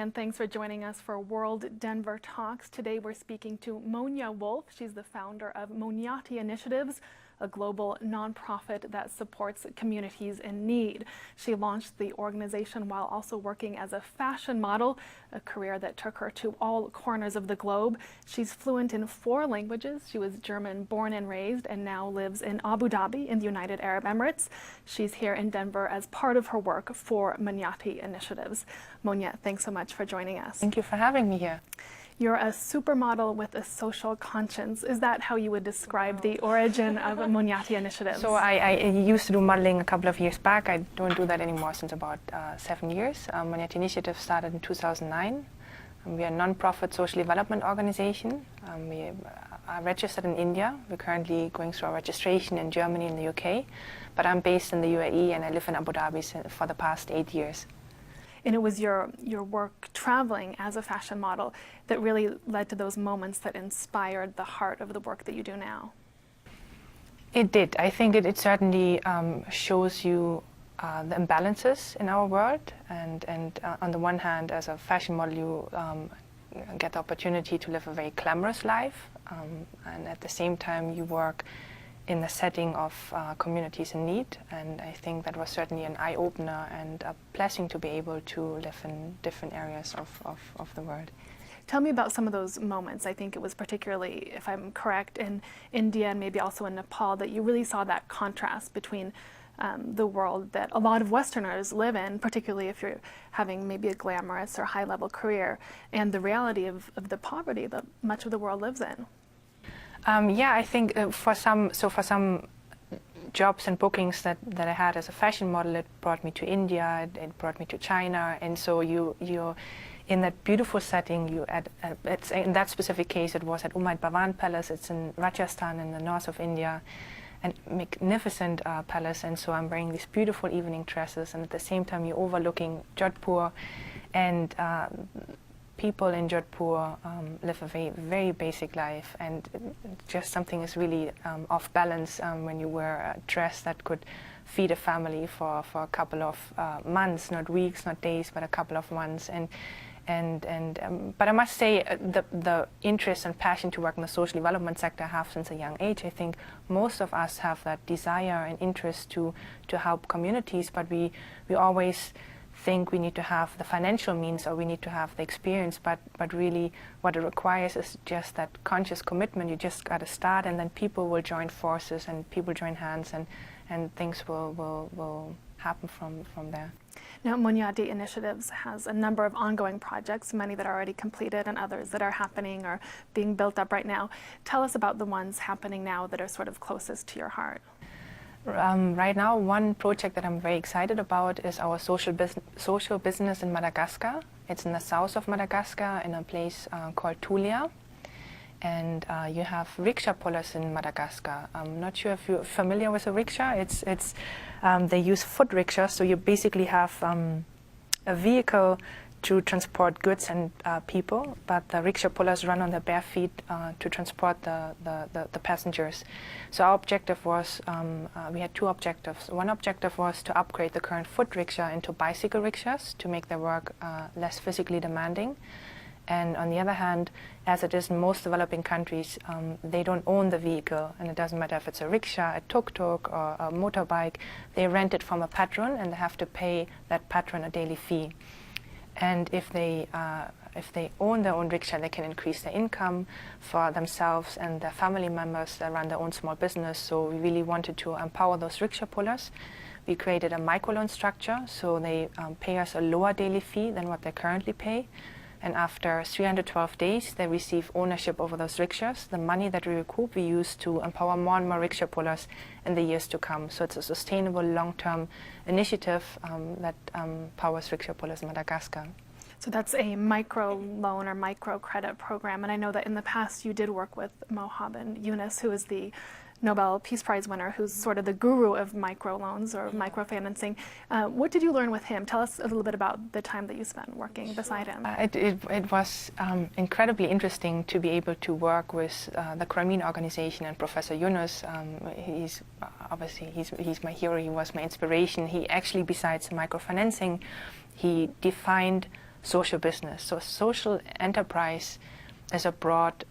and thanks for joining us for WorldDenver Talks. Today we're speaking to Monja Wolf. She's the founder of Monyati Initiatives, a global nonprofit that supports communities in need. She launched the organization while also working as a fashion model, a career that took her to all corners of the globe. She's fluent in 4 languages. She was German born and raised and now lives in Abu Dhabi in the United Arab Emirates. She's here in Denver as part of her work for Monyati Initiatives. Monja, thanks so much for joining us. Thank you for having me here. You're a supermodel with a social conscience. Is that how you would describe the origin of Monyati Initiatives? So I used to do modeling a couple of years back. I don't do that anymore since about 7 years. Monyati Initiative started in 2009. We are a non-profit social development organization. We are registered in India. We're currently going through our registration in Germany and the UK. But I'm based in the UAE and I live in Abu Dhabi for the past 8 years. And it was your work traveling as a fashion model that really led to those moments that inspired the heart of the work that you do now. It did. I think it certainly shows you the imbalances in our world. And on the one hand, as a fashion model, you get the opportunity to live a very glamorous life. And at the same time, you work in the setting of communities in need, and I think that was certainly an eye-opener and a blessing to be able to live in different areas of the world. Tell me about some of those moments. I think it was particularly, if I'm correct, in India and maybe also in Nepal that you really saw that contrast between the world that a lot of Westerners live in, particularly if you're having maybe a glamorous or high-level career, and the reality of the poverty that much of the world lives in. Yeah, I think for some jobs and bookings that I had as a fashion model, it brought me to India, it brought me to China, and so you're in that beautiful setting. It's in that specific case, it was at Umayyad Bhawan Palace. It's in Rajasthan in the north of India, a magnificent palace. And so I'm wearing these beautiful evening dresses, and at the same time you're overlooking Jodhpur, and people in Jodhpur live a very, very basic life, and just something is really off balance when you wear a dress that could feed a family for a couple of months, not weeks, not days, but a couple of months. But I must say the interest and passion to work in the social development sector I have since a young age. I think most of us have that desire and interest to help communities, but we always think we need to have the financial means or we need to have the experience, but really what it requires is just that conscious commitment. You just got to start, and then people will join forces and people join hands, and things will happen from there. Now, Monyati Initiatives has a number of ongoing projects, many that are already completed and others that are happening or being built up right now. Tell us about the ones happening now that are sort of closest to your heart. Right now, one project that I'm very excited about is our social business in Madagascar. It's in the south of Madagascar in a place called Tulia. And you have rickshaw pullers in Madagascar. I'm not sure if you're familiar with a rickshaw. They use foot rickshaws, so you basically have a vehicle to transport goods and people, but the rickshaw pullers run on their bare feet to transport the passengers. So our objective was, we had 2 objectives. One objective was to upgrade the current foot rickshaw into bicycle rickshaws to make their work less physically demanding. And on the other hand, as it is in most developing countries, they don't own the vehicle, and it doesn't matter if it's a rickshaw, a tuk-tuk, or a motorbike. They rent it from a patron, and they have to pay that patron a daily fee. And if they own their own rickshaw, they can increase their income for themselves and their family members that run their own small business. So we really wanted to empower those rickshaw pullers. We created a microloan structure, so they pay us a lower daily fee than what they currently pay. And after 312 days, they receive ownership over those rickshaws. The money that we recoup, we use to empower more and more rickshaw pullers in the years to come. So it's a sustainable, long-term initiative that powers rickshaw pullers in Madagascar. So that's a micro loan or micro credit program. And I know that in the past you did work with Mohab and Yunus, who is the Nobel Peace Prize winner, who's sort of the guru of microloans or microfinancing. What did you learn with him? Tell us a little bit about the time that you spent working beside him. It was incredibly interesting to be able to work with the Grameen organization and Professor Yunus. He's my hero. He was my inspiration. He actually, besides microfinancing, he defined social business. So social enterprise is a broad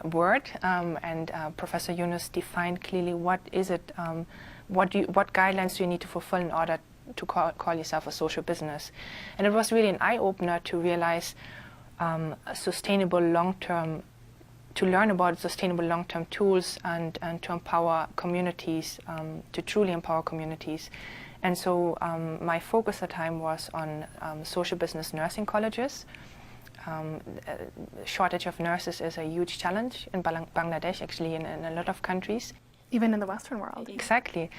word, and Professor Yunus defined clearly what is it, what guidelines do you need to fulfill in order to call yourself a social business. And it was really an eye-opener to realize sustainable long-term, to learn about sustainable long-term tools and to empower communities, to truly empower communities. And so my focus at the time was on social business nursing colleges. Shortage of nurses is a huge challenge in Bangladesh, actually in a lot of countries. Even in the Western world. Exactly.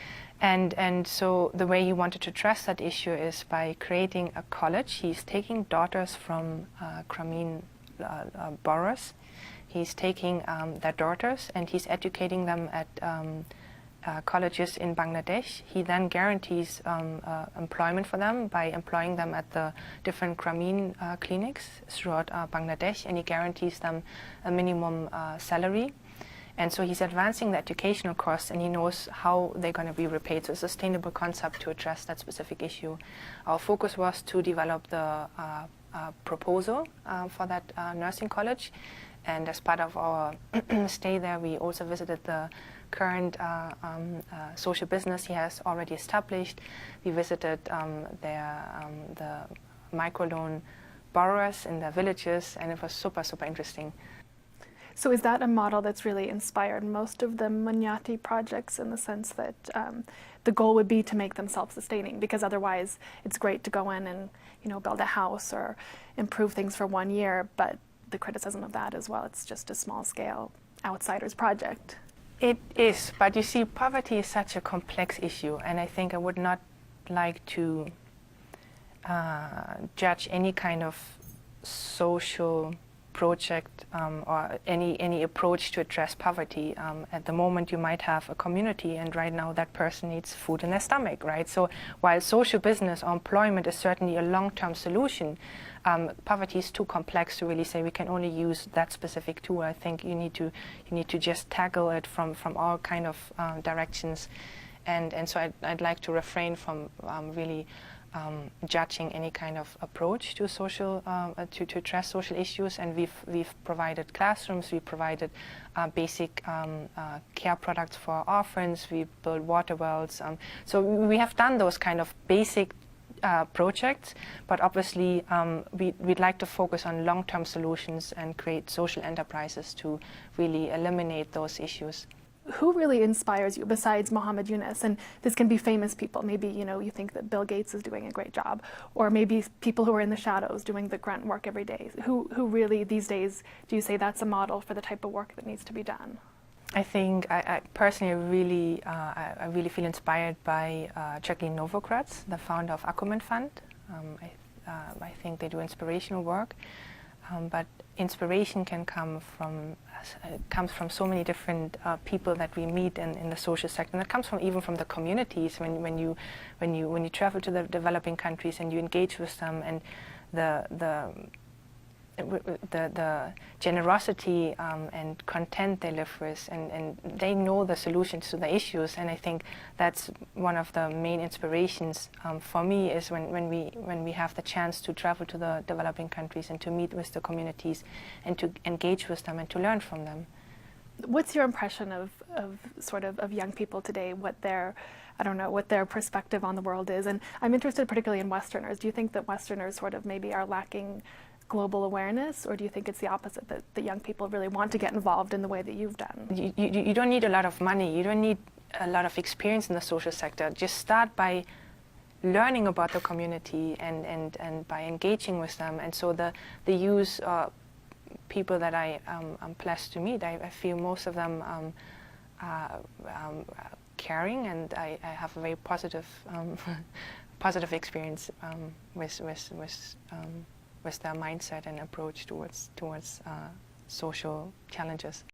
And so the way he wanted to address that issue is by creating a college. He's taking daughters from Grameen boroughs. He's taking their daughters and he's educating them at colleges in Bangladesh. He then guarantees employment for them by employing them at the different Grameen clinics throughout Bangladesh, and he guarantees them a minimum salary. And so he's advancing the educational costs, and he knows how they're going to be repaid. So it's a sustainable concept to address that specific issue. Our focus was to develop the proposal for that nursing college. And as part of our stay there, we also visited the current social business he has already established. We visited the microloan borrowers in the villages, and it was super, super interesting. So is that a model that's really inspired most of the Monyati projects, in the sense that the goal would be to make them self-sustaining? Because otherwise it's great to go in and, you know, build a house or improve things for 1 year, but the criticism of that as well, it's just a small-scale outsider's project. It is, but you see, poverty is such a complex issue, and I think I would not like to judge any kind of social project or any approach to address poverty. At the moment you might have a community, and right now that person needs food in their stomach, right? So while social business or employment is certainly a long-term solution, poverty is too complex to really say we can only use that specific tool. I think you need to just tackle it from all kind of directions, and so I'd like to refrain from really judging any kind of approach to social to address social issues. And we've provided classrooms, we provided basic care products for orphans, we built water wells. So we have done those kind of basic projects, but obviously we'd like to focus on long-term solutions and create social enterprises to really eliminate those issues. Who really inspires you besides Mohammed Yunus? And this can be famous people. Maybe, you know, you think that Bill Gates is doing a great job, or maybe people who are in the shadows doing the grunt work every day. Who really these days do you say that's a model for the type of work that needs to be done? I think I personally really feel inspired by Jacqueline Novogratz, the founder of Acumen Fund. I think they do inspirational work, but inspiration can come from comes from so many different people that we meet in the social sector, and that comes from even from the communities. When you travel to the developing countries and you engage with them, and the generosity and content they live with, and they know the solutions to the issues. And I think that's one of the main inspirations for me, is when we have the chance to travel to the developing countries and to meet with the communities and to engage with them and to learn from them. What's your impression of young people today, what their perspective on the world is? And I'm interested particularly in Westerners. Do you think that Westerners sort of maybe are lacking global awareness, or do you think it's the opposite, that the young people really want to get involved in the way that you've done? You don't need a lot of money, you don't need a lot of experience in the social sector. Just start by learning about the community and by engaging with them. And so the youth people that I'm blessed to meet, I feel most of them are caring, and I have a very positive positive experience with their mindset and approach towards social challenges.